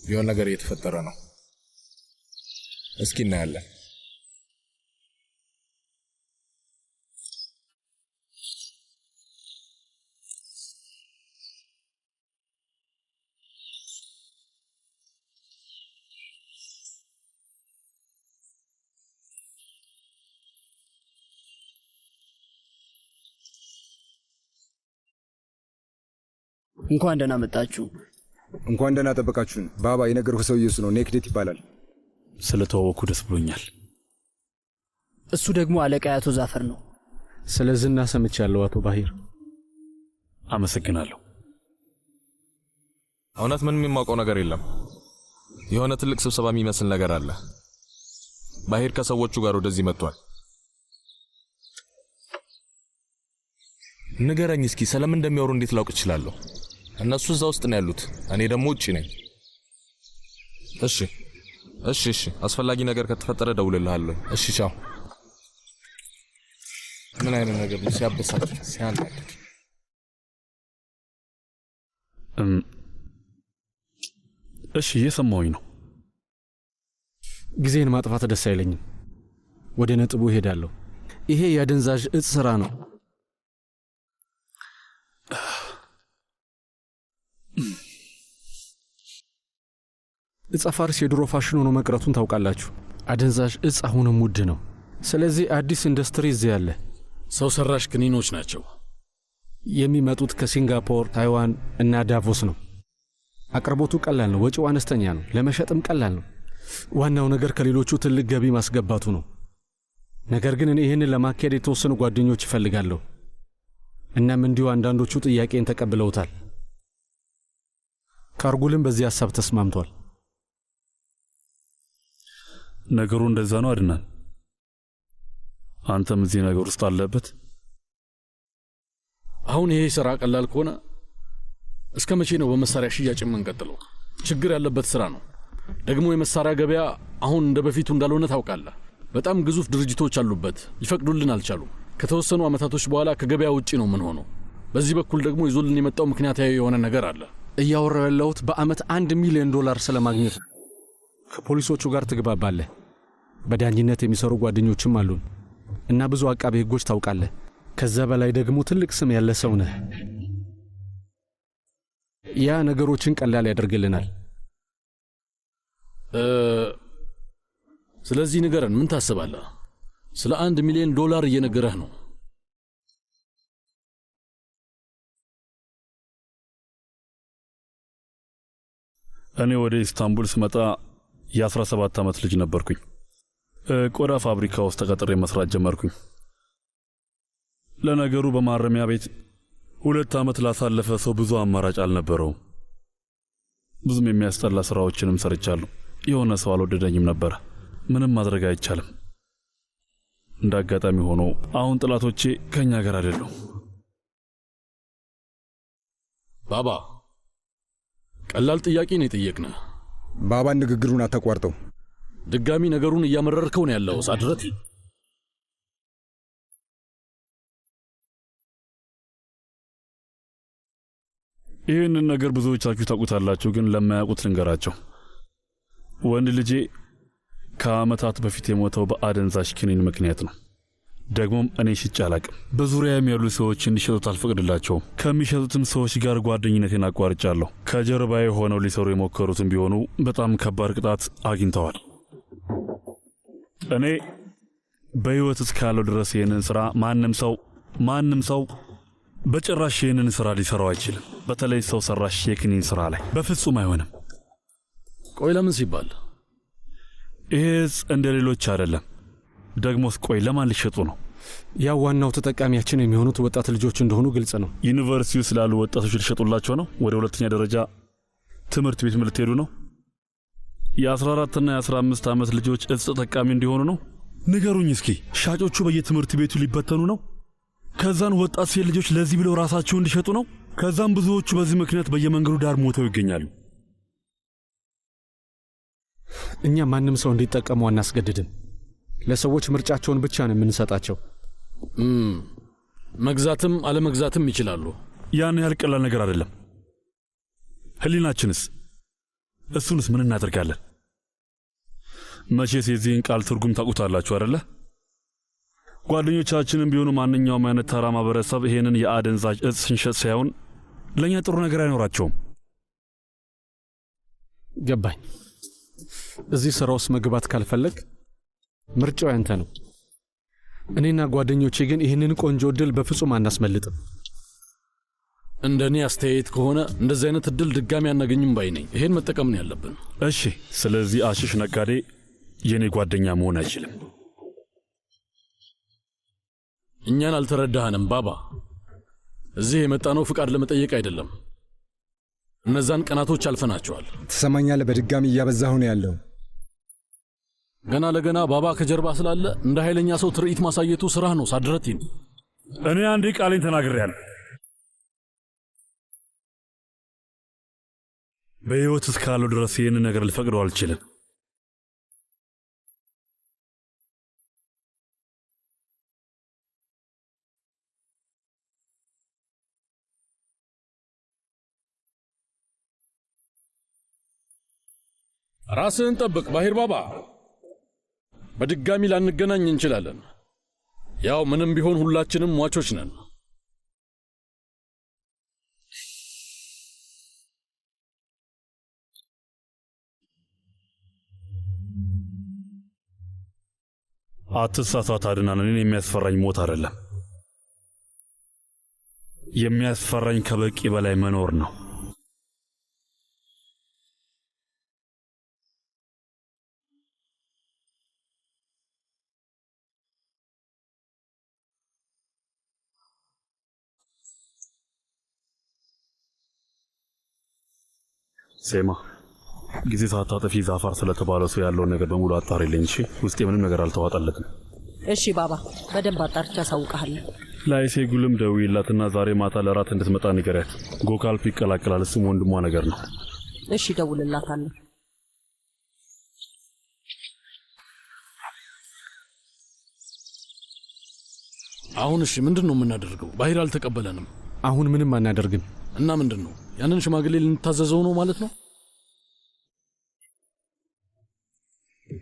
የሆነ ነገር እየተፈጠረ ነው። እስኪ እናያለን። እንኳን ደህና መጣችሁ። እንኳን ደህና ጠበቃችሁን። ባባ የነገርኩህ ሰው ኢየሱስ ነው። ኔክዴት ይባላል። ስለተዋወኩ ደስ ብሎኛል። እሱ ደግሞ አለቃ አቶ ዛፈር ነው። ስለዝና ሰምቻለሁ አቶ ባሂር። አመሰግናለሁ። እውነት ምንም የማውቀው ነገር የለም። የሆነ ትልቅ ስብሰባ የሚመስል ነገር አለ። ባሂር ከሰዎቹ ጋር ወደዚህ መጥቷል። ንገረኝ እስኪ ስለምን እንደሚያወሩ እንዴት ላውቅ እችላለሁ? እነሱ እዛ ውስጥ ነው ያሉት፣ እኔ ደግሞ ውጪ ነኝ። እሺ እሺ እሺ፣ አስፈላጊ ነገር ከተፈጠረ ደውልልሃለሁ። እሺ ቻው። ምን አይነት ነገር ነው? ሲያበሳጭ ሲያናድድ። እሺ እየሰማሁኝ ነው። ጊዜን ማጥፋት ደስ አይለኝም። ወደ ነጥቡ እሄዳለሁ። ይሄ የአደንዛዥ እጽ ስራ ነው። እጽ ፋርስ የድሮ ፋሽን ሆኖ መቅረቱን ታውቃላችሁ። አደንዛዥ እጽ አሁንም ውድ ነው። ስለዚህ አዲስ ኢንዱስትሪ እዚህ ያለ ሰው ሰራሽ ክኒኖች ናቸው። የሚመጡት ከሲንጋፖር፣ ታይዋን እና ዳቮስ ነው። አቅርቦቱ ቀላል ነው፣ ወጪው አነስተኛ ነው፣ ለመሸጥም ቀላል ነው። ዋናው ነገር ከሌሎቹ ትልቅ ገቢ ማስገባቱ ነው። ነገር ግን እኔ ይህንን ለማካሄድ የተወሰኑ ጓደኞች ይፈልጋለሁ። እናም እንዲሁ አንዳንዶቹ ጥያቄን ተቀብለውታል። ካርጉልም በዚህ ሐሳብ ተስማምቷል። ነገሩ እንደዛ ነው አድናን። አንተም እዚህ ነገር ውስጥ አለበት። አሁን ይሄ ስራ ቀላል ከሆነ እስከ መቼ ነው በመሳሪያ ሽያጭ የምንቀጥለው? ችግር ያለበት ስራ ነው። ደግሞ የመሳሪያ ገበያ አሁን እንደ በፊቱ እንዳልሆነ ታውቃለህ። በጣም ግዙፍ ድርጅቶች አሉበት፣ ይፈቅዱልን አልቻሉም። ከተወሰኑ ዓመታቶች በኋላ ከገበያ ውጪ ነው ምን ሆኖ። በዚህ በኩል ደግሞ ይዞልን የመጣው ምክንያታዊ የሆነ ነገር አለ። እያወራው ያለሁት በአመት $1 ሚሊዮን ስለማግኘት ነው። ከፖሊሶቹ ጋር ትግባባለህ። በዳኝነት የሚሰሩ ጓደኞችም አሉን እና ብዙ አቃቤ ሕጎች ታውቃለህ። ከዛ በላይ ደግሞ ትልቅ ስም ያለ ሰው ነህ። ያ ነገሮችን ቀላል ያደርግልናል። ስለዚህ ንገረን፣ ምን ታስባለህ? ስለ $1 ሚሊዮን እየነገረህ ነው። እኔ ወደ ኢስታንቡል ስመጣ የ17 ዓመት ልጅ ነበርኩኝ። ቆዳ ፋብሪካ ውስጥ ተቀጥሬ መስራት ጀመርኩኝ። ለነገሩ በማረሚያ ቤት 2 ዓመት ላሳለፈ ሰው ብዙ አማራጭ አልነበረውም። ብዙም የሚያስጠላ ስራዎችንም ሰርቻለሁ። የሆነ ሰው አልወደደኝም ነበር። ምንም ማድረግ አይቻልም። እንዳጋጣሚ ሆኖ አሁን ጥላቶቼ ከኛ ጋር አይደሉም። ባባ ቀላል ጥያቄ ነው የጠየቅነህ። ባባ ንግግሩን አታቋርጠው። ድጋሚ ነገሩን እያመረርከው ነው ያለው ሳድረት። ይህንን ነገር ብዙዎቻችሁ ታውቁታላችሁ፣ ግን ለማያውቁት ልንገራቸው። ወንድ ልጄ ከዓመታት በፊት የሞተው በአደንዛዥ ኪኒን ምክንያት ነው። ደግሞም እኔ ሽጬ አላቅም። በዙሪያም ያሉ ሰዎች እንዲሸጡት አልፈቅድላቸውም። ከሚሸጡትም ሰዎች ጋር ጓደኝነቴን አቋርጫለሁ። ከጀርባዬ ሆነው ሊሰሩ የሞከሩትም ቢሆኑ በጣም ከባድ ቅጣት አግኝተዋል። እኔ በሕይወት እስካለው ድረስ ይህንን ሥራ ማንም ሰው በጭራሽ ይህንን ሥራ ሊሠራው አይችልም። በተለይ ሰው ሠራሽ የክኒን ሥራ ላይ በፍጹም አይሆንም። ቆይ ለምን ሲባል? ይሄ እንደ ሌሎች አይደለም። ደግሞስ ቆይ ለማን ሊሸጡ ነው? ያው ዋናው ተጠቃሚያችን የሚሆኑት ወጣት ልጆች እንደሆኑ ግልጽ ነው። ዩኒቨርሲቲው ስላሉ ወጣቶች ሊሸጡላቸው ነው? ወደ ሁለተኛ ደረጃ ትምህርት ቤት ልትሄዱ ነው? የ14 እና የ15 ዓመት ልጆች እጽ ተጠቃሚ እንዲሆኑ ነው? ንገሩኝ እስኪ። ሻጮቹ በየትምህርት ቤቱ ሊበተኑ ነው? ከዛን ወጣት ሴት ልጆች ለዚህ ብለው ራሳቸውን እንዲሸጡ ነው? ከዛም ብዙዎቹ በዚህ ምክንያት በየመንገዱ ዳር ሞተው ይገኛሉ። እኛ ማንም ሰው እንዲጠቀመው አናስገድድም። ለሰዎች ምርጫቸውን ብቻ ነው የምንሰጣቸው። መግዛትም አለመግዛትም ይችላሉ። ያን ያህል ቀላል ነገር አይደለም። ህሊናችንስ? እሱንስ ምን እናደርጋለን? መቼስ የዚህን ቃል ትርጉም ታውቁታላችሁ አይደለ? ጓደኞቻችንም ቢሆኑ ማንኛውም አይነት ተራ ማህበረሰብ ይሄንን የአደንዛዥ እጽ ስንሸጥ ሳይሆን ለእኛ ጥሩ ነገር አይኖራቸውም። ገባኝ። እዚህ ሥራ ውስጥ መግባት ካልፈለግ ምርጫው ያንተ ነው። እኔና ጓደኞቼ ግን ይህንን ቆንጆ ዕድል በፍጹም አናስመልጥም። እንደኔ አስተያየት ከሆነ እንደዚህ አይነት ዕድል ድጋሚ አናገኝም ባይ ነኝ። ይሄን መጠቀም ነው ያለብን። እሺ፣ ስለዚህ አሽሽ ነጋዴ የኔ ጓደኛ መሆን አይችልም። እኛን አልተረዳህንም ባባ። እዚህ የመጣነው ፍቃድ ለመጠየቅ አይደለም። እነዛን ቀናቶች አልፈናቸዋል። ትሰማኛለህ? በድጋሚ እያበዛሁ ነው ያለው። ገና ለገና ባባ ከጀርባ ስላለ እንደ ኃይለኛ ሰው ትርኢት ማሳየቱ ስራህ ነው ሳድረቲን። እኔ አንዴ ቃሌን ተናግሬያለሁ። በሕይወት እስካለው ድረስ ይህንን ነገር ልፈቅደው አልችልም። ራስህን ጠብቅ ባሂር ባባ። በድጋሚ ላንገናኝ እንችላለን። ያው ምንም ቢሆን ሁላችንም ሟቾች ነን። አትሳሳት አድናን። እኔን የሚያስፈራኝ ሞት አይደለም። የሚያስፈራኝ ከበቂ በላይ መኖር ነው። ሴማ ጊዜ ሳታጠፊ ዛፋር ስለተባለው ሰው ያለውን ነገር በሙሉ አጣሪልኝ። እሺ፣ ውስጤ ምንም ነገር አልተዋጠለትም። እሺ ባባ፣ በደንብ አጣርቼ አሳውቅሃለሁ። ላይሴጉልም ደውይላትና ዛሬ ማታ ለራት እንድትመጣ ንገሪያት። ጎካልፕ ይቀላቀላል። እሱም ወንድሟ ነገር ነው። እሺ፣ ደውልላታለሁ። አሁን እሺ፣ ምንድን ነው የምናደርገው? ባሂር አልተቀበለንም። አሁን ምንም አናደርግም። እና ምንድን ነው? ያንን ሽማግሌ ልንታዘዘው ነው ማለት ነው?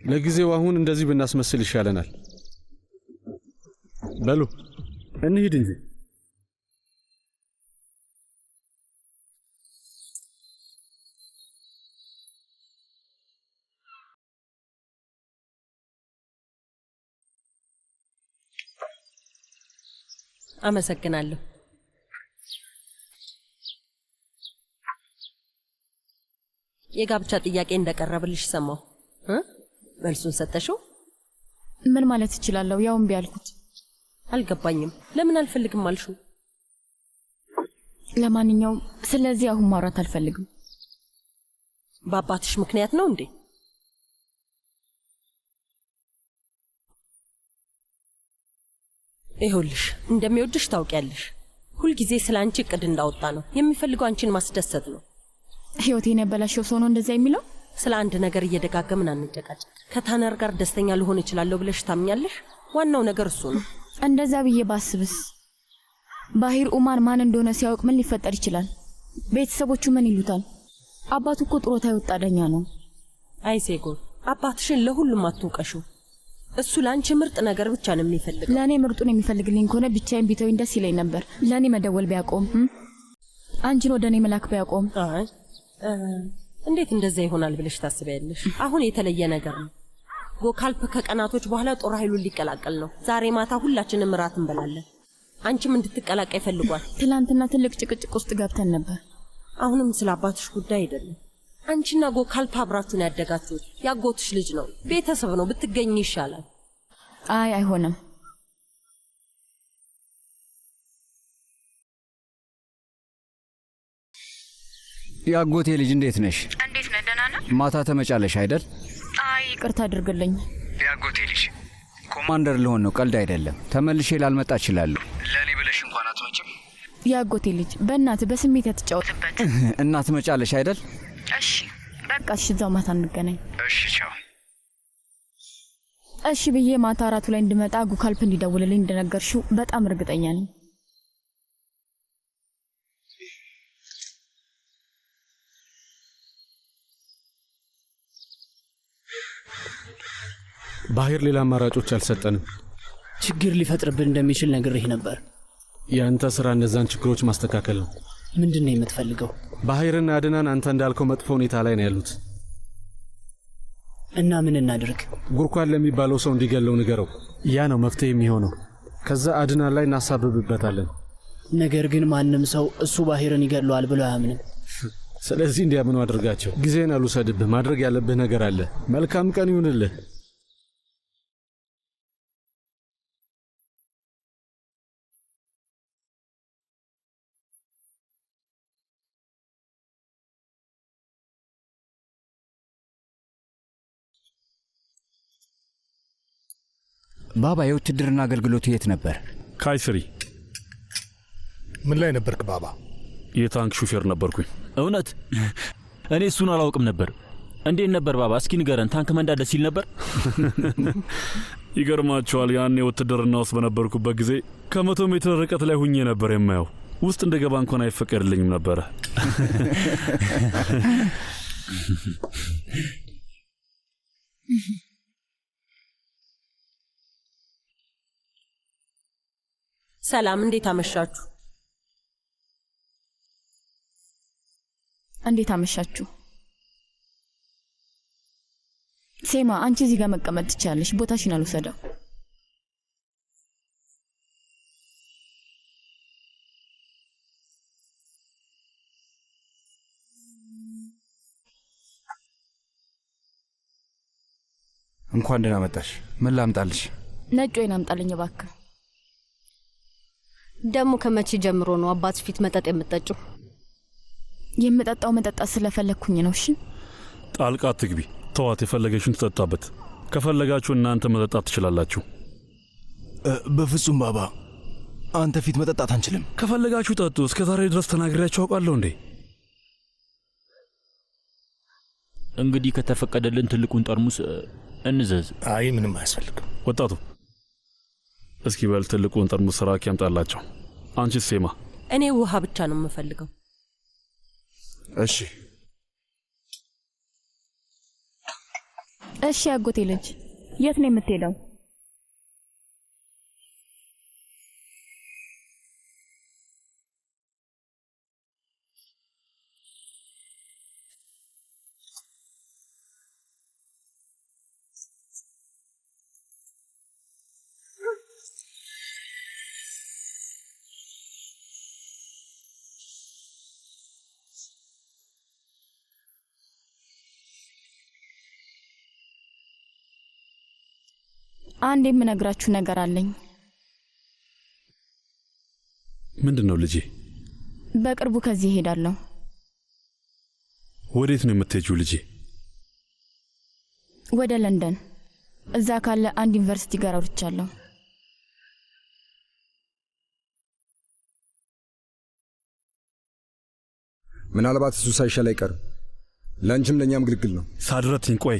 ለጊዜው አሁን እንደዚህ ብናስመስል ይሻለናል። በሉ እንሂድ እንጂ። አመሰግናለሁ። የጋብቻ ጥያቄ እንደቀረበልሽ ሰማሁ። መልሱን ሰጠሽው? ምን ማለት እችላለሁ? ያው እምቢ አልኩት። አልገባኝም። ለምን አልፈልግም አልሽው? ለማንኛውም ስለዚህ አሁን ማውራት አልፈልግም። በአባትሽ ምክንያት ነው እንዴ? ይኸውልሽ እንደሚወድሽ ታውቂያለሽ። ሁልጊዜ ስለ አንቺ እቅድ እንዳወጣ ነው የሚፈልገው። አንቺን ማስደሰት ነው። ህይወቴን ያበላሸው ሰው ነው እንደዛ የሚለው? ስለ አንድ ነገር እየደጋገምን አንጨቃጨቅ። ከታነር ጋር ደስተኛ ልሆን እችላለሁ ብለሽ ታምኛለሽ? ዋናው ነገር እሱ ነው። እንደዛ ብዬ ባስብስ ባሂር ኡማን ማን እንደሆነ ሲያውቅ ምን ሊፈጠር ይችላል? ቤተሰቦቹ ምን ይሉታል? አባቱ እኮ ጡረታ የወጣ ዳኛ ነው። አይ ሴጎል፣ አባትሽን ለሁሉም አትውቀሽው። እሱ ለአንቺ ምርጥ ነገር ብቻ ነው የሚፈልገው። ለእኔ ምርጡን የሚፈልግልኝ ከሆነ ብቻዬን ቢተውኝ ደስ ይለኝ ነበር። ለእኔ መደወል ቢያቆም፣ አንቺን ወደ እኔ መላክ ቢያቆም። አይ እንዴት እንደዛ ይሆናል ብለሽ ታስቢያለሽ? አሁን የተለየ ነገር ነው። ጎካልፕ ከቀናቶች በኋላ ጦር ኃይሉን ሊቀላቀል ነው። ዛሬ ማታ ሁላችንም እራት እንበላለን። አንቺም እንድትቀላቀይ ፈልጓል። ትላንትና ትልቅ ጭቅጭቅ ውስጥ ገብተን ነበር። አሁንም ስለ አባትሽ ጉዳይ አይደለም። አንቺና ጎካልፕ አብራችሁን ያደጋችሁት። ያጎትሽ ልጅ ነው፣ ቤተሰብ ነው። ብትገኝ ይሻላል። አይ አይሆንም። ያጎቴ ልጅ እንዴት ነሽ? እንዴት ነህ? ደህና ነህ? ማታ ተመጫለሽ አይደል? አይ ይቅርታ አድርግልኝ። ያጎቴ ልጅ ኮማንደር ልሆን ነው፣ ቀልድ አይደለም። ተመልሼ ላልመጣ እችላለሁ። ለእኔ ብለሽ እንኳን አትመጭም። ያጎቴ ልጅ በእናትህ በስሜት ያትጫወትበት እና ትመጫለሽ አይደል? እሺ በቃ እሺ፣ እዛው ማታ እንገናኝ። እሺ ቻው። እሺ ብዬ ማታ አራቱ ላይ እንድመጣ ጉካልፕ እንዲደውልልኝ እንደነገርሽው በጣም እርግጠኛ ነኝ። ባህር ሌላ አማራጮች አልሰጠንም። ችግር ሊፈጥርብን እንደሚችል ነግሬህ ነበር። ያንተ ስራ እነዛን ችግሮች ማስተካከል ነው። ምንድን ነው የምትፈልገው? ባህርና አድናን አንተ እንዳልከው መጥፎ ሁኔታ ላይ ነው ያሉት እና ምን እናድርግ? ጉርኳን ለሚባለው ሰው እንዲገለው ንገረው። ያ ነው መፍትሄ የሚሆነው። ከዛ አድናን ላይ እናሳብብበታለን። ነገር ግን ማንም ሰው እሱ ባህርን ይገለዋል ብሎ አያምንም። ስለዚህ እንዲያምኑ አድርጋቸው። ጊዜን አልውሰድብህ። ማድረግ ያለብህ ነገር አለ። መልካም ቀን ይሁንልህ። ባባ የውትድርና አገልግሎት የት ነበር? ካይስሪ። ምን ላይ ነበርክ ባባ? የታንክ ሹፌር ነበርኩኝ። እውነት? እኔ እሱን አላውቅም ነበር። እንዴት ነበር ባባ? እስኪ ንገረን። ታንክ መንዳት ደስ ይል ነበር? ይገርማችኋል፣ ያኔ ውትድርና ውስጥ በነበርኩበት ጊዜ ከ100 ሜትር ርቀት ላይ ሁኜ ነበር የማየው። ውስጥ እንደገባ እንኳን አይፈቀድልኝም ነበረ። ሰላም፣ እንዴት አመሻችሁ? እንዴት አመሻችሁ? ሴማ፣ አንቺ እዚህ ጋር መቀመጥ ትችያለሽ። ቦታሽን አልወሰደው። እንኳን ደህና መጣሽ። ምን ላምጣልሽ? ነጭ ወይን አምጣልኝ እባክህ። ደግሞ ከመቼ ጀምሮ ነው አባት ፊት መጠጥ የምትጠጪው? የምጠጣው መጠጣት ስለፈለግኩኝ ነው። እሺ ጣልቃ አትግቢ። ተዋት፣ የፈለገሽን ትጠጣበት። ከፈለጋችሁ እናንተ መጠጣት ትችላላችሁ። በፍጹም ባባ፣ አንተ ፊት መጠጣት አንችልም። ከፈለጋችሁ ጠጡ። እስከ ዛሬ ድረስ ተናግሬያችሁ አውቃለሁ እንዴ? እንግዲህ ከተፈቀደልን ትልቁን ጠርሙስ እንዘዝ። አይ ምንም አያስፈልግም። ወጣቱ እስኪ በል ትልቁን ጠርሙስ ራኪ ያምጣላቸው። አንቺስ ሴማ? እኔ ውሃ ብቻ ነው የምፈልገው። እሺ እሺ። አጎቴ ልጅ የት ነው የምትሄደው? አንድ የምነግራችሁ ነገር አለኝ። ምንድነው ልጄ? በቅርቡ ከዚህ እሄዳለሁ። ወዴት ነው የምትሄጂው ልጄ? ወደ ለንደን። እዛ ካለ አንድ ዩኒቨርሲቲ ጋር አውርቻለሁ። ምናልባት እሱ ሳይሻል አይቀርም። ለአንቺም ለእኛም ግልግል ነው። ሳድረትኝ ቆይ፣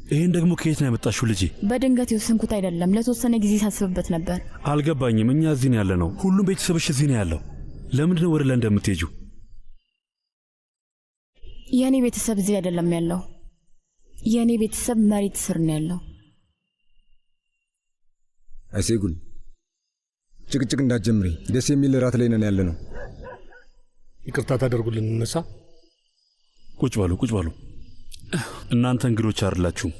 ይህን ደግሞ ከየት ነው ያመጣሽው ልጄ? በድንገት የወሰንኩት አይደለም። ለተወሰነ ጊዜ ሳስብበት ነበር። አልገባኝም። እኛ እዚህ ነው ያለ ነው። ሁሉም ቤተሰብሽ እዚህ ነው ያለው። ለምንድን ነው ወደ ለንደን የምትሄጂው? የእኔ ቤተሰብ እዚህ አይደለም ያለው። የእኔ ቤተሰብ መሬት ስር ነው ያለው። አይሴጉል፣ ጭቅጭቅ እንዳትጀምሪ። ደስ የሚል ራት ላይ ነን ያለ ነው። ይቅርታ ታደርጉልን እንነሳ? ቁጭ በሉ ቁጭ በሉ። እናንተ እንግዶች አይደላችሁም።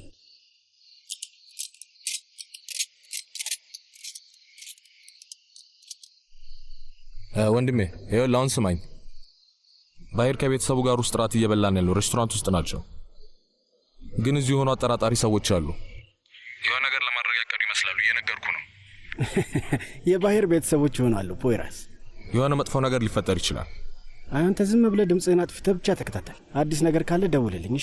ወንድሜ ይኸውልህ፣ አሁን ስማኝ። ባይር ከቤተሰቡ ጋር ውስጥ ራት እየበላን ያለው ሬስቶራንት ውስጥ ናቸው። ግን እዚህ የሆኑ አጠራጣሪ ሰዎች አሉ። የሆነ ነገር ለማድረግ ያቀዱ ይመስላሉ። እየነገርኩ ነው። የባህር ቤተሰቦች ይሆናሉ። ፖይራስ፣ የሆነ መጥፎ ነገር ሊፈጠር ይችላል። አንተ ዝም ብለህ ድምፅህን አጥፍተህ ብቻ ተከታተል። አዲስ ነገር ካለ ደውልልኝ።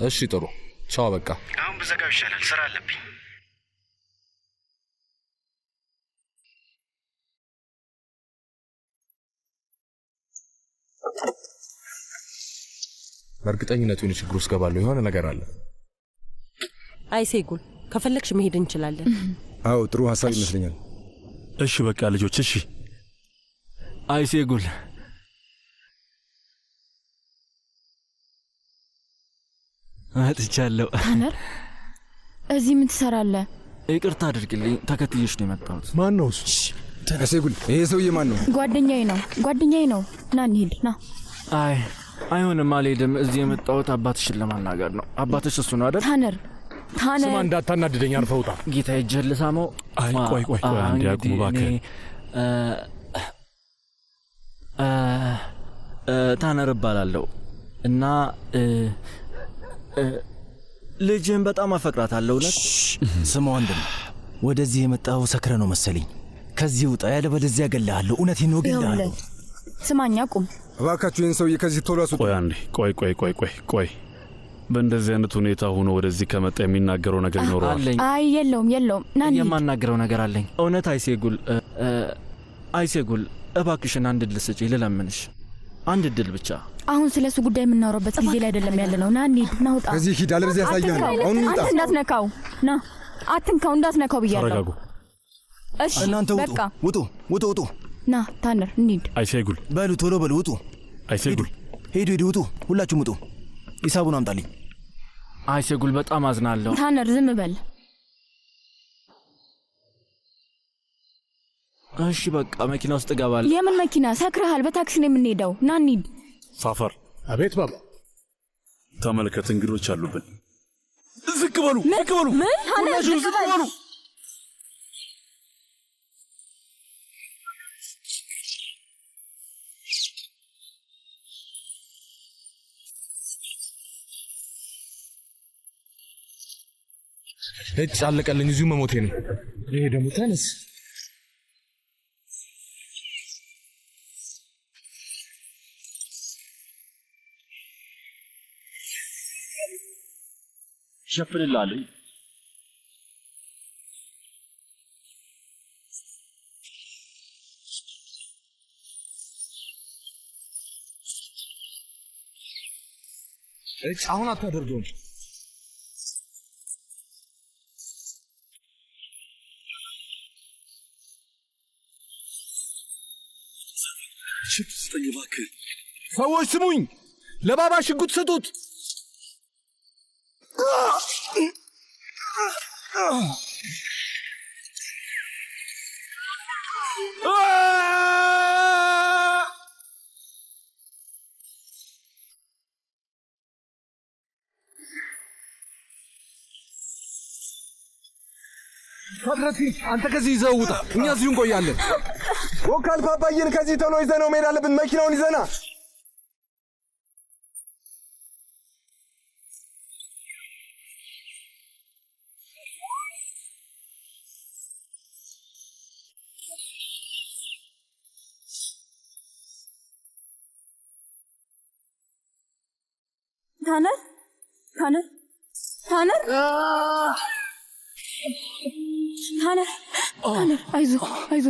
እሺ ጥሩ። ቻው። በቃ አሁን ብዘጋው ይሻላል፣ ስራ አለብኝ። በእርግጠኝነት የሆነ ችግር ውስጥ ገባለሁ። የሆነ ነገር አለ። አይ ሴጉል፣ ከፈለግሽ መሄድ እንችላለን። አዎ ጥሩ ሐሳብ ይመስለኛል። እሺ በቃ ልጆች፣ እሺ። አይ ሴጉል፣ መጥቻለሁ። ታነር፣ እዚህ ምን ትሰራለህ? ይቅርታ አድርግልኝ፣ ተከትዬሽ ነው የመጣሁት። ማን ነው እሱ? ሴጉል፣ ይሄ ሰውዬ ማን ነው? ጓደኛዬ ነው። ና እንሂድ፣ ና። አይ አይሆንም፣ አልሄድም። እዚህ የመጣሁት አባትሽን ለማናገር ነው። አባትሽ እሱ ነው አይደል? ታነር፣ ስማ፣ እንዳታናድደኝ፣ አርፈህ ውጣ። ጌታ እጅህን ልሳመው። አይ ቆይ አንዴ አቁም እባክህ። ታነር እባላለሁ እና ልጅህን በጣም አፈቅራታለሁ። እውነት? ስማ ወንድም፣ ወደዚህ የመጣው ሰክረ ነው መሰለኝ። ከዚህ ውጣ፣ ያለበለዚያ እገልሃለሁ። እውነቴን ነው፣ እገልሃለሁ። ስማኛ፣ ቁም እባካችሁ። ይህን ሰውዬ ከዚህ ቶሎ አስወጡ። ቆይ አንዴ፣ ቆይ። በእንደዚህ አይነት ሁኔታ ሆኖ ወደዚህ ከመጣ የሚናገረው ነገር ይኖረዋል? አይ የለውም። ና እንሂድ። የማናገረው ነገር አለኝ። እውነት? አይሴጉል፣ እባክሽን አንድ ድል ስጪ፣ ልለምንሽ። አንድ ድል ብቻ። አሁን ስለ እሱ ጉዳይ የምናወራበት ጊዜ ላይ አይደለም ያለ ነው። ና እንሂድ፣ ና ውጣ። ከዚህ ሂድ፣ አለበለዚያ ያሳያል። አሁን ውጣ። አንተ እንዳትነካው፣ ና አትንካው፣ እንዳትነካው ብያለሁ። ተረጋጉ። እሺ እናንተ ውጡ። ና ታነር፣ እንሂድ። አይሴጉል፣ በሉ ቶሎ በሉ፣ ውጡ። አይሴጉል፣ ሂዱ፣ ውጡ፣ ሁላችሁም ውጡ። ሂሳቡን አምጣልኝ። አይሴጉል፣ በጣም አዝናለሁ። ታነር ዝም በል። እሺ በቃ መኪና ውስጥ እገባለሁ። የምን መኪና? ሰክረሃል። በታክሲ ነው የምንሄደው። ና እንሂድ። ሳፈር። አቤት ባባ። ተመልከት፣ እንግዶች አሉብን። ዝቅ በሉ። ምን? ሁላችሁም ዝቅ በሉ። እጭ አለቀልኝ። እዚሁ መሞቴ ነው። ይሄ ደግሞ ተነስ። ሸፍንልሃለሁ። እጭ አሁን አታደርገውም። ሽጉጥ ስጠኝ እባክህ። ሰዎች ስሙኝ፣ ለባባ ሽጉጥ ስጡት። ፈጥረቲ፣ አንተ ከዚህ ይዘው ውጣ፣ እኛ እዚሁ እንቆያለን። ወካል ፓፓዬን ከዚህ ቶሎ ይዘነው መሄድ አለብን። መኪናውን ይዘና ታነር አይዞ፣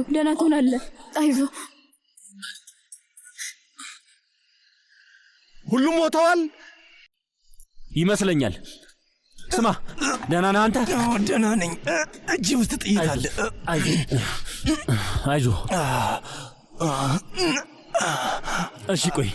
ደህና ትሆናለህ። አይዞ። ሁሉም ሞተዋል ይመስለኛል። ስማ፣ ደህና ነህ አንተ? ደህና ነኝ። እጅ ውስጥ ጥይት አለ። አይዞ። እሺ ቆይ።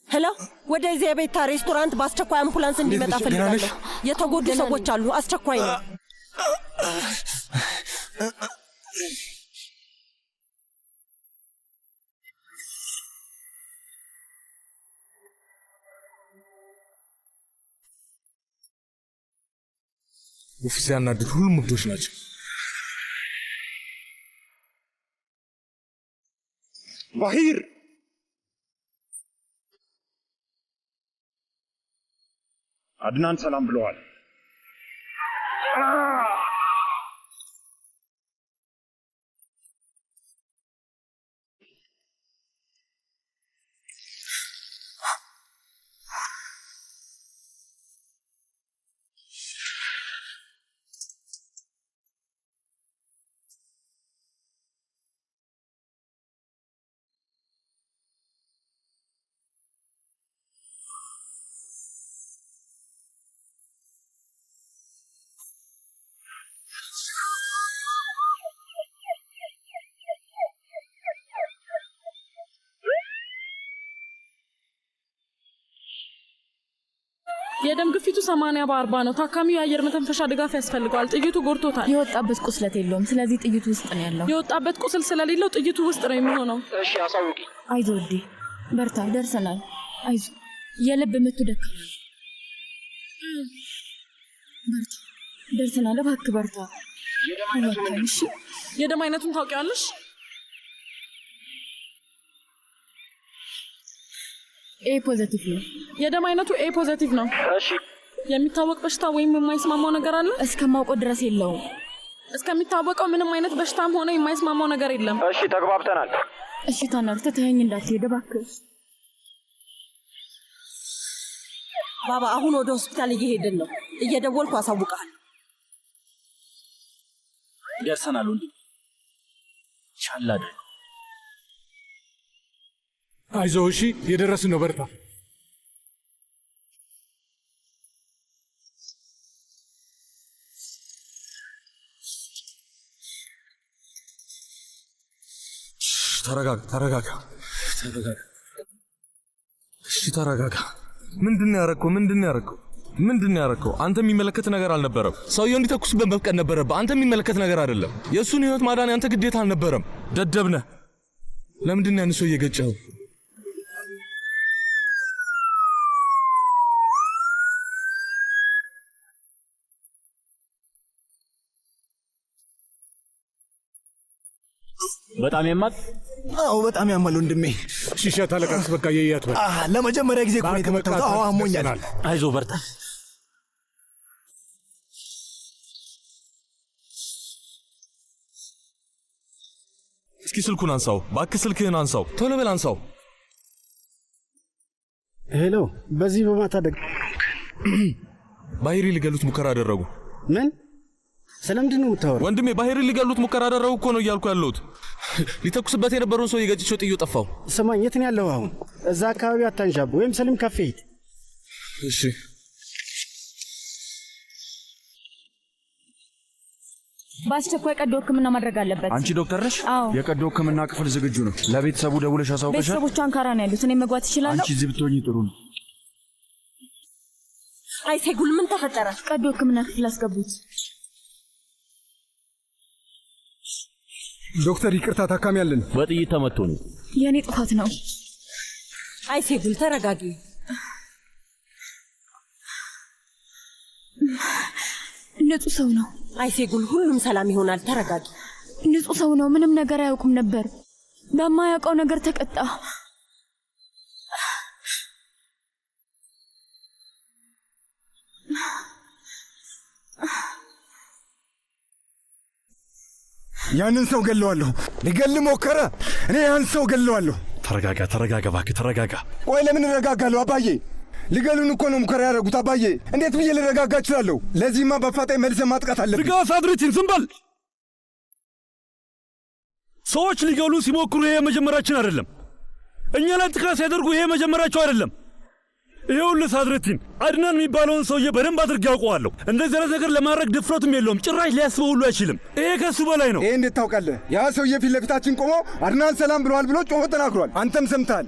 ሄሎ፣ ወደዚህ የቤታ ሬስቶራንት በአስቸኳይ አምቡላንስ እንዲመጣ ፈልጋለሁ። የተጎዱ ሰዎች አሉ። አስቸኳይ ነው። ኦፊስ ያናድድ። ሁሉም እብዶች ናቸው። ባሂር አድናን ሰላም ብለዋል። የደም ግፊቱ 80/40 ነው። ታካሚው የአየር መተንፈሻ ድጋፍ ያስፈልገዋል። ጥይቱ ጎድቶታል። የወጣበት ቁስለት የለውም። ስለዚህ ጥይቱ ውስጥ ነው ያለው። የወጣበት ቁስል ስለሌለው ጥይቱ ውስጥ ነው የሚሆነው። እሺ አሳውቂ። አይዞ ውዴ፣ በርታ። ደርሰናል። አይዞ። የልብ ምቱ ደክሟል። በርታ። ደርሰናል። እባክህ በርታ። የደም አይነቱን ታውቂያለሽ? ኤ ፖዚቲቭ ነው። የደም አይነቱ ኤ ፖዚቲቭ ነው። እሺ። የሚታወቅ በሽታ ወይም የማይስማማው ነገር አለ? እስከማውቀው ድረስ የለውም። እስከሚታወቀው ምንም አይነት በሽታም ሆነ የማይስማማው ነገር የለም። እሺ ተግባብተናል። እሺ ታናር፣ ትተኸኝ እንዳትሄድ እባክህ። ባባ አሁን ወደ ሆስፒታል እየሄድን ነው። እየደወልኩ አሳውቃለሁ። ደርሰናል ወንድም። ቻላደ አይዞህ። እሺ የደረስን ነው። በርታ። ተረጋጋ። እሺ ተረጋጋ። ምንድነው ያረከው? አንተ የሚመለከት ነገር አልነበረም። ሰውየው እንዲተኩስበት መፍቀድ ነበረብህ። አንተ የሚመለከት ነገር አይደለም። የእሱን ህይወት ማዳን ያንተ ግዴታ አልነበረም። ደደብ ነህ። ለምንድን ነው ያን ሰው እየገጨኸው? በጣም ያማል። አዎ በጣም ያማል ወንድሜ። ሺሻ ታለቃቅስ። በቃ የያት በል። ለመጀመሪያ ጊዜ እኮ ነው የተመታሁት። አዎ አሞኛል። አይዞህ በርታ። እስኪ ስልኩን አንሳው እባክህ፣ ስልክህን አንሳው፣ ቶሎ በል አንሳው። ሄሎ፣ በዚህ በማታ ደግ ባህሪ ሊገሉት ሙከራ አደረጉ። ምን? ስለምንድን ነው የምታወራው? ወንድሜ ባህሪ ሊገሉት ሙከራ አደረጉ እኮ ነው እያልኩ ያለሁት። ሊተኩስበት የነበረውን ሰው የገጭቸው ጥዩ ጠፋው። ስማኝ፣ የት ነው ያለው አሁን? እዛ አካባቢ አታንዣብ፣ ወይም ሰሊም ካፌ ሂድ። እሺ። በአስቸኳይ ቀዶ ሕክምና ማድረግ አለበት። አንቺ ዶክተር ነሽ? አዎ። የቀዶ ሕክምና ክፍል ዝግጁ ነው። ለቤተሰቡ ደውለሽ አሳውቀሻል? ቤተሰቦቹ አንካራ ነው ያሉት። እኔ መግባት እችላለሁ? አንቺ እዚህ ብትሆኚ ጥሩ ነው። አይሴጉል፣ ምን ተፈጠረ? ቀዶ ሕክምና ክፍል አስገቡት። ዶክተር ይቅርታ፣ ታካሚ አለን። በጥይት ተመቶ ነው። የእኔ ጥፋት ነው። አይሴጉል ተረጋጊ። ንጹህ ሰው ነው። አይሴጉል፣ ሁሉም ሰላም ይሆናል። ተረጋጊ። ንጹህ ሰው ነው። ምንም ነገር አያውቁም ነበር። በማያውቀው ነገር ተቀጣ። ያንን ሰው ገለዋለሁ። ሊገል ሞከረ። እኔ ያን ሰው ገለዋለሁ። ተረጋጋ እባክህ ተረጋጋ። ቆይ ለምን እረጋጋለሁ አባዬ? ሊገሉን እኮ ነው ሙከራ ያደረጉት አባዬ። እንዴት ብዬ ልረጋጋ እችላለሁ? ለዚህማ በአፋጣኝ መልሰን ማጥቃት አለብን። ዝጋ ሳድሪቲን፣ ዝም በል። ሰዎች ሊገሉ ሲሞክሩ ይሄ መጀመሪያችን አይደለም። እኛ ላይ ጥቃት ሲያደርጉ ይሄ መጀመሪያቸው አይደለም። ይኸውልህ ሳድሪቲን፣ አድናን የሚባለውን ሰውዬ በደንብ አድርጌ ያውቀዋለሁ። እንደዚህ አይነት ነገር ለማድረግ ድፍረቱም የለውም። ጭራሽ ሊያስበው ሁሉ አይችልም። ይሄ ከሱ በላይ ነው። ይሄ እንዴት ታውቃለህ? ያ ሰውዬ ፊት ለፊታችን ቆሞ አድናን ሰላም ብለዋል ብሎ ጮሆ ተናግሯል። አንተም ሰምተሃል።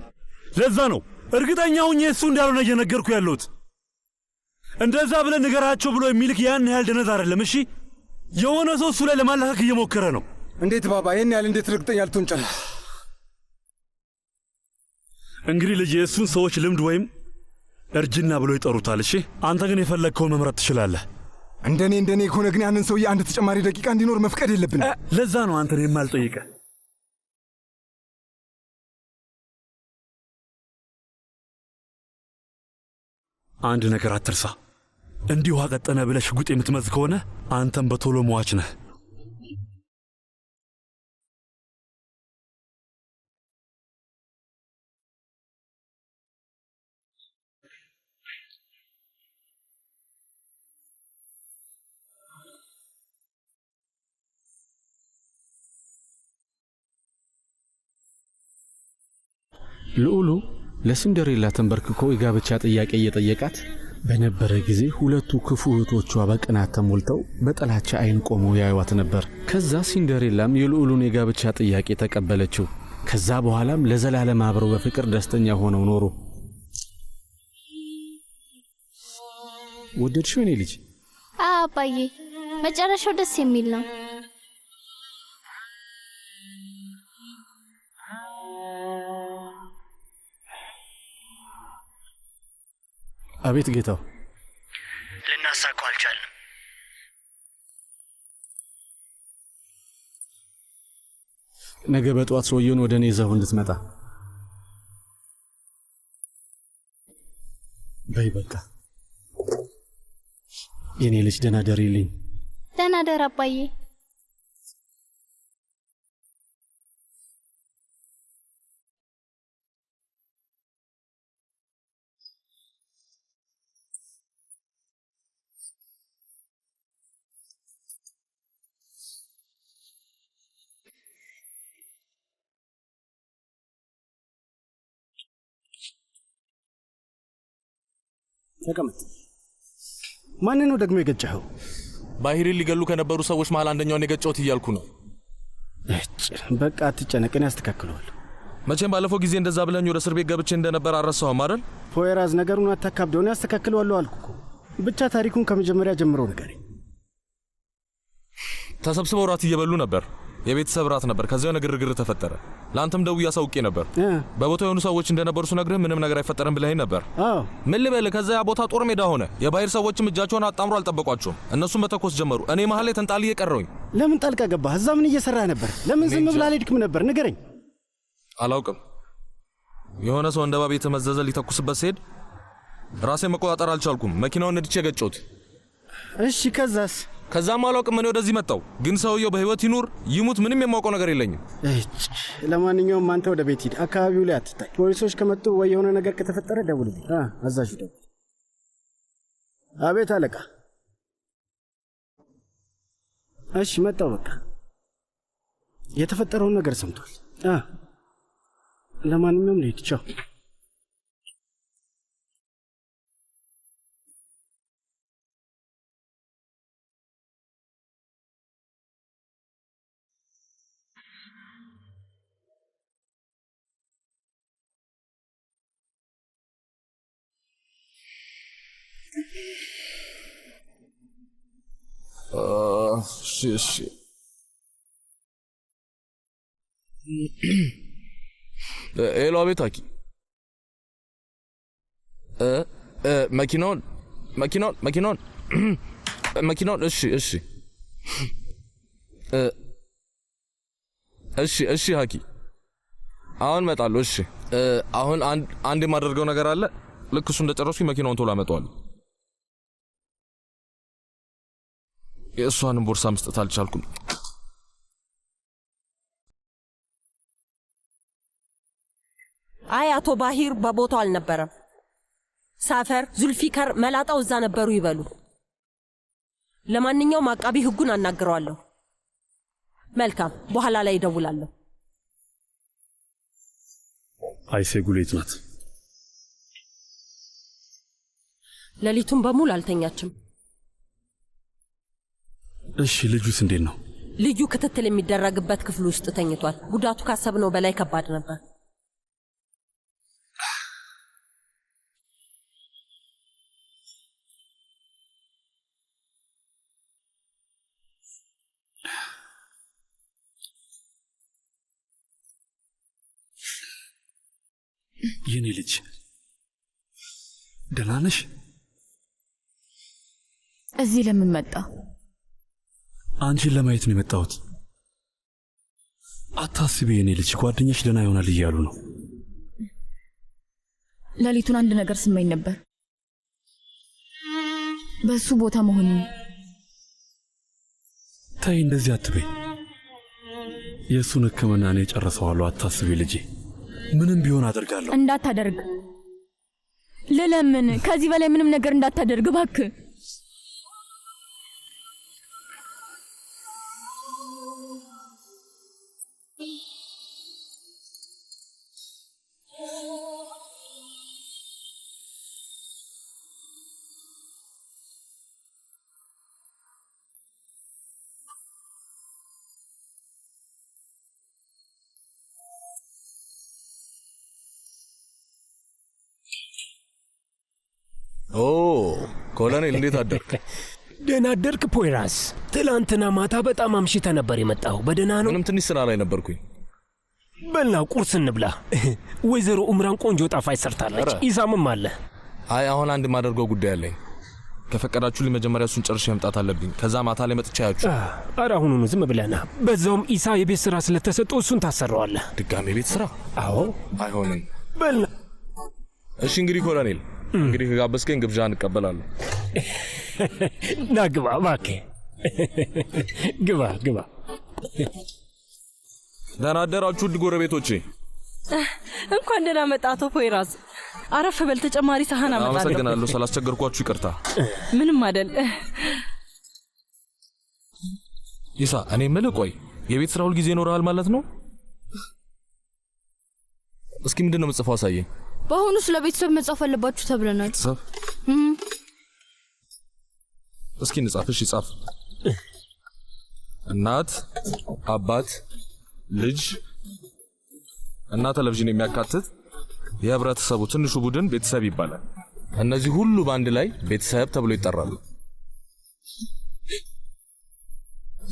ለዛ ነው እርግጠኛ ሁኜ እሱ እንዳልሆነ እየነገርኩ ያለሁት። እንደዛ ብለህ ንገራቸው ብሎ የሚልክ ያን ያህል ደነዝ አይደለም። እሺ፣ የሆነ ሰው እሱ ላይ ለማላከክ እየሞከረ ነው። እንዴት ባባ? ይህን ያህል እንዴት እርግጠኛ ልትሆን ቻልክ? እንግዲህ ልጅ የእሱን ሰዎች ልምድ ወይም እርጅና ብሎ ይጠሩታል። እሺ፣ አንተ ግን የፈለግከውን መምረጥ ትችላለህ። እንደኔ ከሆነ ግን ያንን ሰውዬ አንድ ተጨማሪ ደቂቃ እንዲኖር መፍቀድ የለብንም። ለዛ ነው አንተን የማልጠይቀህ። አንድ ነገር አትርሳ። እንዲሁ አቀጠነ ብለህ ሽጉጥ የምትመዝ ከሆነ አንተም በቶሎ ሟች ነህ። ልዑሉ ለሲንደሬላ ተንበርክኮ የጋብቻ ጥያቄ እየጠየቃት በነበረ ጊዜ ሁለቱ ክፉ እህቶቿ በቅናት ተሞልተው በጥላቻ አይን ቆመው ያዩዋት ነበር። ከዛ ሲንደሬላም የልዑሉን የጋብቻ ጥያቄ ተቀበለችው። ከዛ በኋላም ለዘላለም አብረው በፍቅር ደስተኛ ሆነው ኖሩ። ወደድሽው የኔ ልጅ? አባዬ መጨረሻው ደስ የሚል ነው። አቤት ጌታው። ልናሳካው አልቻልንም። ነገ በጠዋት ሰውየውን ወደ እኔ ይዘው እንድትመጣ በይ። በቃ የኔ ልጅ ደህና ደሪልኝ። ደህና ደር አባዬ። ተቀመጥ። ማንን ነው ደግሞ የገጨኸው? ባሂርን ሊገሉ ከነበሩ ሰዎች መሃል አንደኛውን የገጨሁት እያልኩ ነው። በቃ አትጨነቅ፣ እኔ አስተካክለዋለሁ። መቼም ባለፈው ጊዜ እንደዛ ብለኝ ወደ እስር ቤት ገብቼ እንደነበር አልረሳሁም አይደል? ፖየራዝ፣ ነገሩን አታካብደው፣ እኔ አስተካክለዋለሁ አልኩ እኮ። ብቻ ታሪኩን ከመጀመሪያ ጀምሮ ንገረኝ። ተሰብስበው ራት እየበሉ ነበር። የቤተሰብ ራት ነበር። ከዚያው ግርግር ተፈጠረ። ለአንተም ደውዬ አሳውቄ ነበር። በቦታው የሆኑ ሰዎች እንደነበሩ ስነግርህ ምንም ነገር አይፈጠርም ብለኸኝ ነበር። ምን ልበልህ? ከዚያ ቦታ ጦር ሜዳ ሆነ። የባህር ሰዎችም እጃቸውን አጣምሮ አልጠበቋቸውም። እነሱም መተኮስ ጀመሩ። እኔ መሀል ላይ ተንጣልዬ ቀረሁኝ። ለምን ጣልቃ ገባህ? እዛ ምን እየሰራህ ነበር? ለምን ዝም ብለህ አልሄድክም ነበር? ንገረኝ። አላውቅም። የሆነ ሰው እንደ እባብ የተመዘዘ ሊተኩስበት ሲሄድ ራሴን መቆጣጠር አልቻልኩም። መኪናውን ነድቼ ገጨሁት። እሺ፣ ከዛስ? ከዛም አላውቅም። እኔ ወደዚህ መጣሁ። ግን ሰውየው በህይወት ይኑር ይሙት ምንም የማውቀው ነገር የለኝም። ለማንኛውም አንተ ወደ ቤት ሂድ። አካባቢው ላይ አትታይ። ፖሊሶች ከመጡ ወይ የሆነ ነገር ከተፈጠረ ደውልልኝ። አዛዡ ደውል። አቤት አለቃ። እሺ መጣሁ። በቃ የተፈጠረውን ነገር ሰምቷል። ለማንኛውም ልሂድ። ቻው። እሺ ሄሎ፣ አቤት አኪ። መኪናውን እሺ ሀኪ፣ አሁን እመጣለሁ። እሺ አሁን አንድ የማደርገው ነገር አለ። ልክ እሱ እንደጨረስኩኝ መኪናውን ቶሎ አመጣዋለሁ። የእሷንም ቦርሳ መስጠት አልቻልኩም። አይ አቶ ባሂር በቦታው አልነበረም። ሳፈር፣ ዙልፊከር፣ መላጣው እዛ ነበሩ ይበሉ። ለማንኛውም አቃቢ ህጉን አናግረዋለሁ። መልካም፣ በኋላ ላይ እደውላለሁ። አይሴ ጉሌት ናት። ሌሊቱን በሙሉ አልተኛችም። እሺ ልጁስ እንዴት ነው? ልጁ ክትትል የሚደረግበት ክፍል ውስጥ ተኝቷል። ጉዳቱ ካሰብነው በላይ ከባድ ነበር። የኔ ልጅ ደህና ነሽ? እዚህ ለምን መጣ? አንቺን ለማየት ነው የመጣሁት። አታስቢ የኔ ልጅ፣ ጓደኛሽ ደህና ይሆናል እያሉ ነው። ሌሊቱን አንድ ነገር ስመኝ ነበር። በሱ ቦታ መሆን። ተይ እንደዚህ አትበይ። የእሱን ሕክምና እኔ ጨርሰዋለሁ። አታስቢ ልጄ፣ ምንም ቢሆን አደርጋለሁ። እንዳታደርግ ልለምን፣ ከዚህ በላይ ምንም ነገር እንዳታደርግ እባክህ። ኮሎኔል እንዴት አደርክ? ደህና አደርክ ፖይራስ? ትላንትና ማታ በጣም አምሽተ ነበር የመጣው። በደህና ነው? ምንም ትንሽ ስራ ላይ ነበርኩኝ። በልና ቁርስ እንብላ። ወይዘሮ ኡምራን ቆንጆ ጣፋጭ ሰርታለች። ኢሳምም አለ። አይ አሁን አንድ ማደርገው ጉዳይ አለኝ። ከፈቀዳችሁልኝ መጀመሪያ እሱን ጨርሼ መምጣት አለብኝ። ከዛ ማታ ላይ መጥቻ ያችሁ። ኧረ አሁኑኑ ዝም ብለና። በዛውም ኢሳ የቤት ስራ ስለተሰጠው እሱን ታሰረዋለህ። ድጋሜ የቤት ስራ? አዎ። አይሆንም። በልና። እሺ እንግዲህ ኮሎኔል፣ እንግዲህ ከጋበዝከኝ ግብዣ እንቀበላለሁ። ና ግባ እባክህ። ግባ ግባ። ደህና አደራችሁ ውድ ጎረቤቶቼ። እንኳን ደህና መጣ አቶ ፖይራዝ። አረፍ በል፣ ተጨማሪ ሳህን አመጣለሁ። አመሰግናለሁ። ስላስቸገርኳችሁ ይቅርታ። ምንም አይደል። ኢሳ፣ እኔ የምልህ ቆይ፣ የቤት ስራ ሁል ጊዜ ይኖርሃል ማለት ነው? እስኪ ምንድን ነው የምጽፈው? አሳየኝ። በአሁኑ ስለ ቤተሰብ መጻፍ አለባችሁ ተብለናል። ቤተሰብ? እስኪ እንጻፍ። እሺ ጻፍ። እናት፣ አባት፣ ልጅ እና ቴሌቪዥን የሚያካትት የህብረተሰቡ ትንሹ ቡድን ቤተሰብ ይባላል። እነዚህ ሁሉ በአንድ ላይ ቤተሰብ ተብሎ ይጠራሉ።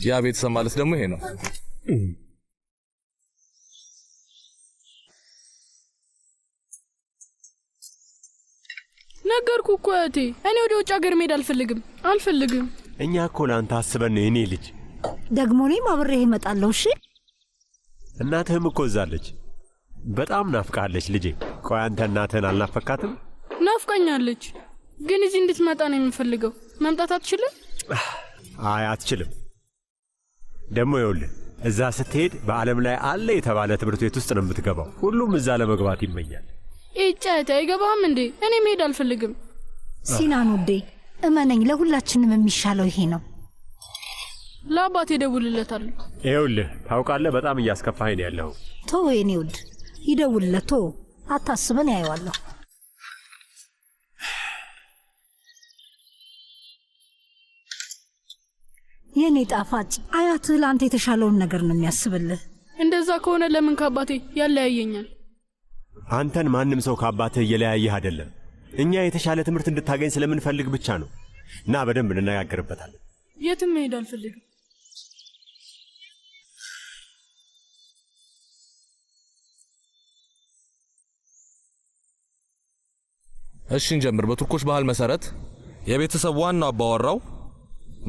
ያ ቤተሰብ ማለት ደግሞ ይሄ ነው። ነገርኩ እኮ እህቴ፣ እኔ ወደ ውጭ ሀገር መሄድ አልፈልግም። እኛ እኮ ለአንተ አስበን ነው የኔ ልጅ። ደግሞ እኔም አብሬህ እመጣለሁ። እሺ? እናትህም እኮ እዛለች። በጣም ናፍቃለች ልጄ። ቆይ አንተ እናትህን አልናፈካትም? ናፍቃኛለች፣ ግን እዚህ እንድትመጣ ነው የምፈልገው። መምጣት አትችልም? አይ አትችልም። ደግሞ ይኸውልህ እዛ ስትሄድ በዓለም ላይ አለ የተባለ ትምህርት ቤት ውስጥ ነው የምትገባው። ሁሉም እዛ ለመግባት ይመኛል። ይጫት አይገባም እንዴ? እኔ መሄድ አልፈልግም። ሲናን ውዴ፣ እመነኝ፣ ለሁላችንም የሚሻለው ይሄ ነው። ለአባቴ እደውልለታለሁ። ይኸውልህ ታውቃለህ፣ በጣም እያስከፋኸኝ ነው ያለኸው። ቶ የኔ ውድ ይደውልለት። ቶ አታስበን፣ ያየዋለሁ። የኔ ጣፋጭ አያትህ ለአንተ የተሻለውን ነገር ነው የሚያስብልህ። እንደዛ ከሆነ ለምን ከአባቴ ያለያየኛል? አንተን ማንም ሰው ከአባትህ እየለያየህ አይደለም። እኛ የተሻለ ትምህርት እንድታገኝ ስለምንፈልግ ብቻ ነው። እና በደንብ እንነጋገርበታለን። የትም መሄድ አልፈልግም። እሺ እንጀምር። በቱርኮች ባህል መሰረት የቤተሰብ ዋናው አባወራው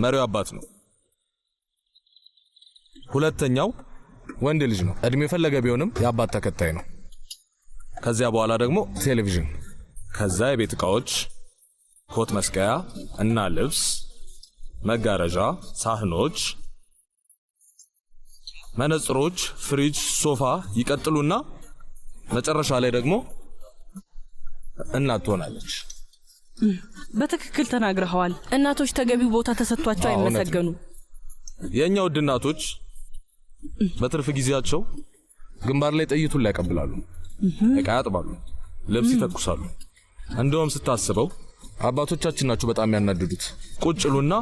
መሪው አባት ነው። ሁለተኛው ወንድ ልጅ ነው። እድሜው የፈለገ ቢሆንም የአባት ተከታይ ነው። ከዚያ በኋላ ደግሞ ቴሌቪዥን፣ ከዛ የቤት ዕቃዎች፣ ኮት መስቀያ እና ልብስ፣ መጋረጃ፣ ሳህኖች፣ መነጽሮች፣ ፍሪጅ፣ ሶፋ ይቀጥሉና መጨረሻ ላይ ደግሞ እናት ትሆናለች። በትክክል ተናግረኸዋል። እናቶች ተገቢው ቦታ ተሰጥቷቸው አይመሰገኑ። የእኛ ውድ እናቶች በትርፍ ጊዜያቸው ግንባር ላይ ጥይቱን ላይ ያቀብላሉ፣ ዕቃ ያጥባሉ፣ ልብስ ይተኩሳሉ። እንደውም ስታስበው አባቶቻችን ናቸው በጣም ያናድዱት። ቁጭሉና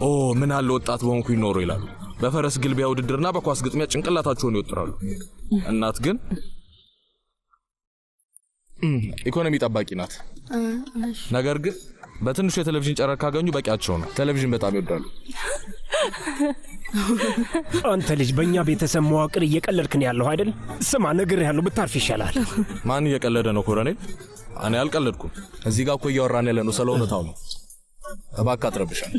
ኦ ምን አለ ወጣት በሆንኩኝ ኖሮ ይላሉ። በፈረስ ግልቢያ ውድድርና በኳስ ግጥሚያ ጭንቅላታቸውን ይወጥራሉ። እናት ግን ኢኮኖሚ ጠባቂ ናት። ነገር ግን በትንሹ የቴሌቪዥን ጨረር ካገኙ በቂያቸው ነው። ቴሌቪዥን በጣም ይወዳሉ። አንተ ልጅ በእኛ ቤተሰብ መዋቅር እየቀለድክ ነው ያለው አይደል? ስማ ነግሬሃለሁ፣ ብታርፍ ይሻላል። ማን እየቀለደ ነው ኮሎኔል? እኔ አልቀለድኩም። እዚህ ጋር እኮ እያወራን ያለ ነው ስለ እውነታው ነው። እባክህ አትረብሻል።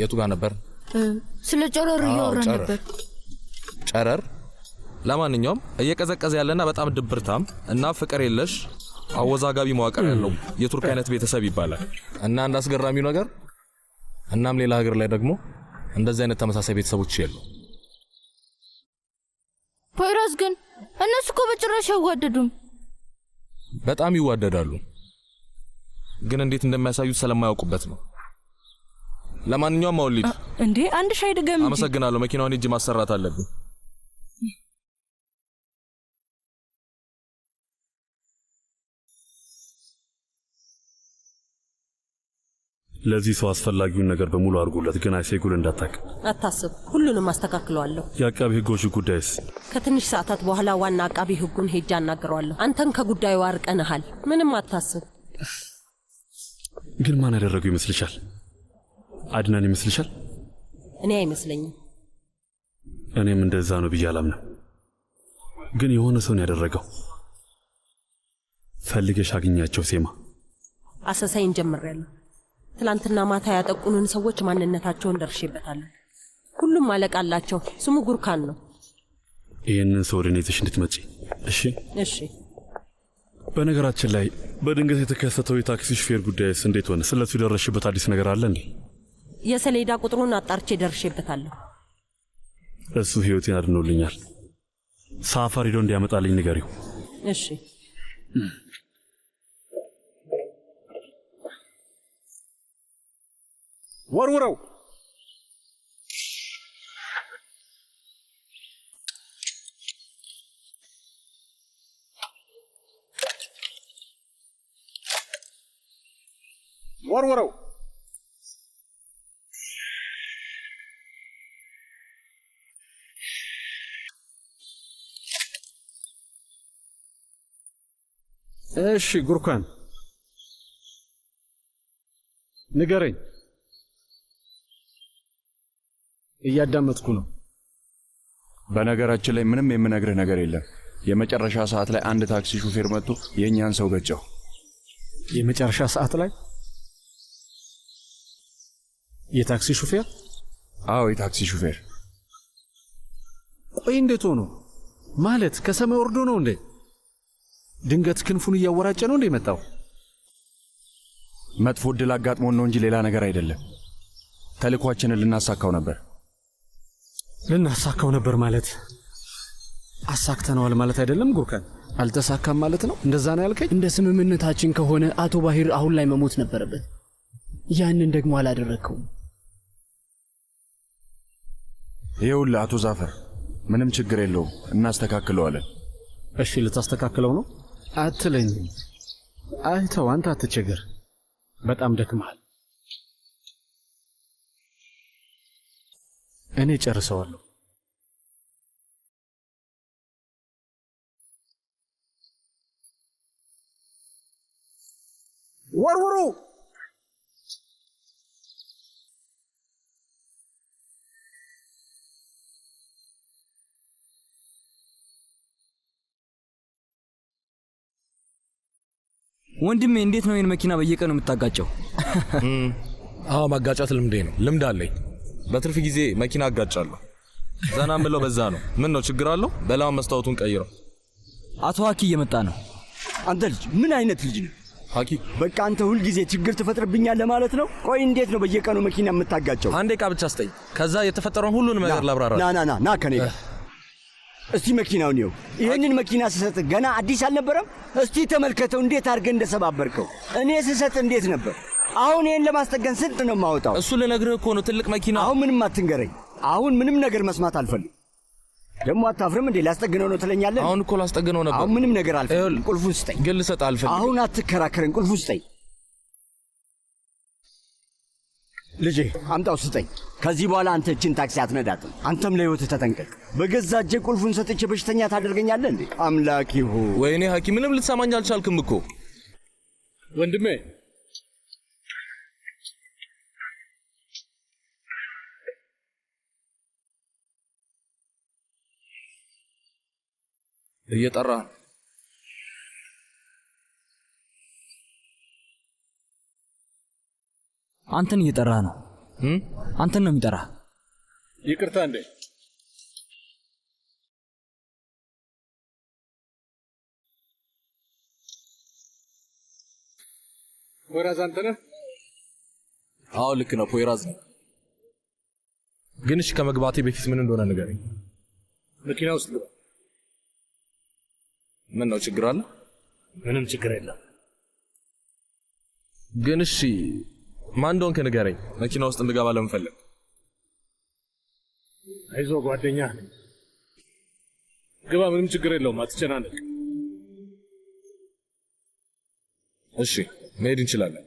የቱ ጋር ነበር? ስለ ጨረር እያወራን ነበር። ጨረር ለማንኛውም እየቀዘቀዘ ያለና በጣም ድብርታም እና ፍቅር የለሽ አወዛጋቢ መዋቅር ያለው የቱርክ አይነት ቤተሰብ ይባላል። እና አንድ አስገራሚው ነገር እናም ሌላ ሀገር ላይ ደግሞ እንደዚህ አይነት ተመሳሳይ ቤተሰቦች የሉ። ፖይራስ ግን እነሱ እኮ በጭራሽ አይዋደዱም። በጣም ይዋደዳሉ፣ ግን እንዴት እንደሚያሳዩት ስለማያውቁበት ነው። ለማንኛውም አውሊድ እንዴ አንድ ሻይ ድገም። አመሰግናለሁ። መኪናውን እጅ ማሰራት አለብኝ። ለዚህ ሰው አስፈላጊውን ነገር በሙሉ አድርጉለት፣ ግን አይሴጉል እንዳታክ። አታስብ፣ ሁሉንም አስተካክለዋለሁ። የአቃቢ ህጎቹ ጉዳይስ? ከትንሽ ሰዓታት በኋላ ዋና አቃቢ ህጉን ሄጄ አናግረዋለሁ። አንተን ከጉዳዩ አርቀንሃል። ምንም አታስብ። ግን ማን ያደረገው ይመስልሻል? አድናን ይመስልሻል? እኔ አይመስለኝም። እኔም እንደዛ ነው ብዬ አላምንም። ግን የሆነ ሰው ነው ያደረገው። ፈልገሽ አግኛቸው ሴማ። አሰሳይን ጀምሬያለሁ። ትላንትና ማታ ያጠቁንን ሰዎች ማንነታቸውን ደርሼበታለሁ። ሁሉም አለቃ አላቸው። ስሙ ጉርካን ነው። ይህንን ሰው ወደ እኔ ይዘሽ እንድትመጪ እሺ? እሺ። በነገራችን ላይ በድንገት የተከሰተው የታክሲ ሹፌር ጉዳይስ እንዴት ሆነ? ስለሱ የደረሽበት አዲስ ነገር አለ እንዴ? የሰሌዳ ቁጥሩን አጣርቼ ደርሼበታለሁ። እሱ ህይወቴን አድኖልኛል። ሳፋር ሄዶ እንዲያመጣልኝ ንገሪው። እሺ። ወርውረው። ወርውረው። እሺ ጉርካን ንገረኝ። እያዳመጥኩ ነው። በነገራችን ላይ ምንም የምነግርህ ነገር የለም። የመጨረሻ ሰዓት ላይ አንድ ታክሲ ሹፌር መጥቶ የእኛን ሰው ገጨው። የመጨረሻ ሰዓት ላይ የታክሲ ሹፌር? አዎ የታክሲ ሹፌር። ቆይ እንዴት ሆኖ ማለት? ከሰማይ ወርዶ ነው እንዴ? ድንገት ክንፉን እያወራጨ ነው እንዴ መጣው? መጥፎ ዕድል አጋጥሞን ነው እንጂ ሌላ ነገር አይደለም። ተልኳችንን ልናሳካው ነበር። ልናሳካው ነበር ማለት አሳክተነዋል ማለት አይደለም ጉርካን? አልተሳካም ማለት ነው? እንደዛ ነው ያልከኝ? እንደ ስምምነታችን ከሆነ አቶ ባሂር አሁን ላይ መሞት ነበረበት። ያንን ደግሞ አላደረግከውም። ይኸውልህ አቶ ዛፈር፣ ምንም ችግር የለውም፣ እናስተካክለዋለን። እሺ ልታስተካክለው ነው አትለኝ? አይተው፣ አንተ አትቸገር። በጣም ደክመሃል። እኔ ጨርሰዋለሁ። ወርውሩ። ወንድሜ እንዴት ነው ይህን መኪና በየቀኑ የምታጋጨው? አዎ ማጋጫት ልምዴ ነው። ልምድ አለኝ። በትርፍ ጊዜ መኪና አጋጫለሁ። ዘና ምለው በዛ ነው። ምን ነው ችግር አለው? በላው መስታወቱን ቀይረው። አቶ ሀኪ እየመጣ ነው። አንተ ልጅ ምን አይነት ልጅ ነው? ሀኪ በቃ አንተ ሁል ጊዜ ችግር ትፈጥርብኛለህ ማለት ነው። ቆይ እንዴት ነው በየቀኑ መኪና የምታጋጨው? አንዴ ዕቃ ብቻ ስጠኝ፣ ከዛ የተፈጠረውን ሁሉንም ነገር ላብራራ። ና ከኔ ጋር እስቲ መኪናውን ይኸው። ይህንን መኪና ስሰጥ ገና አዲስ አልነበረም? እስቲ ተመልከተው እንዴት አድርገህ እንደሰባበርከው። እኔ ስሰጥ እንዴት ነበር? አሁን ይህን ለማስጠገን ስንት ነው የማወጣው? እሱ ልነግርህ እኮ ነው፣ ትልቅ መኪና። አሁን ምንም አትንገረኝ። አሁን ምንም ነገር መስማት አልፈልግም። ደግሞ አታፍርም እንዴ? ላስጠግነው ነው ትለኛለህ? አሁን እኮ ላስጠግነው ነበር። አሁን ምንም ነገር አልፈልግም። ቁልፉን ስጠኝ። ግን ልሰጥ አልፈልግም። አሁን አትከራከረኝ። ቁልፉን ስጠኝ። ልጄ አምጣው ስጠኝ። ከዚህ በኋላ አንተ እችን ታክሲ አትነዳትም። አንተም ለህይወትህ ተጠንቀቅ። በገዛ እጄ ቁልፉን ሰጥቼ በሽተኛ ታደርገኛለህ እንዴ? አምላክ ይሁን። ወይኔ ሀኪም፣ ምንም ልትሰማኝ አልቻልክም እኮ ወንድሜ። እየጠራ አንተን እየጠራ ነው። አንተን ነው የሚጠራ። ይቅርታ እንዴ? ፖይራዝ አንተ ነህ? አዎ ልክ ነው፣ ፖይራዝ ነው። ግን እሺ ከመግባቴ በፊት ምን እንደሆነ ንገረኝ። መኪና ውስጥ ግባ። ምን ነው ችግር አለ? ምንም ችግር የለም። ግን እሺ ማን እንደሆንክ ንገረኝ። መኪና ውስጥ እንድገባ ለምን ፈለግ? አይዞህ ጓደኛህ ነኝ። ግባ፣ ምንም ችግር የለውም፣ አትጨናነቅ። እሺ መሄድ እንችላለን።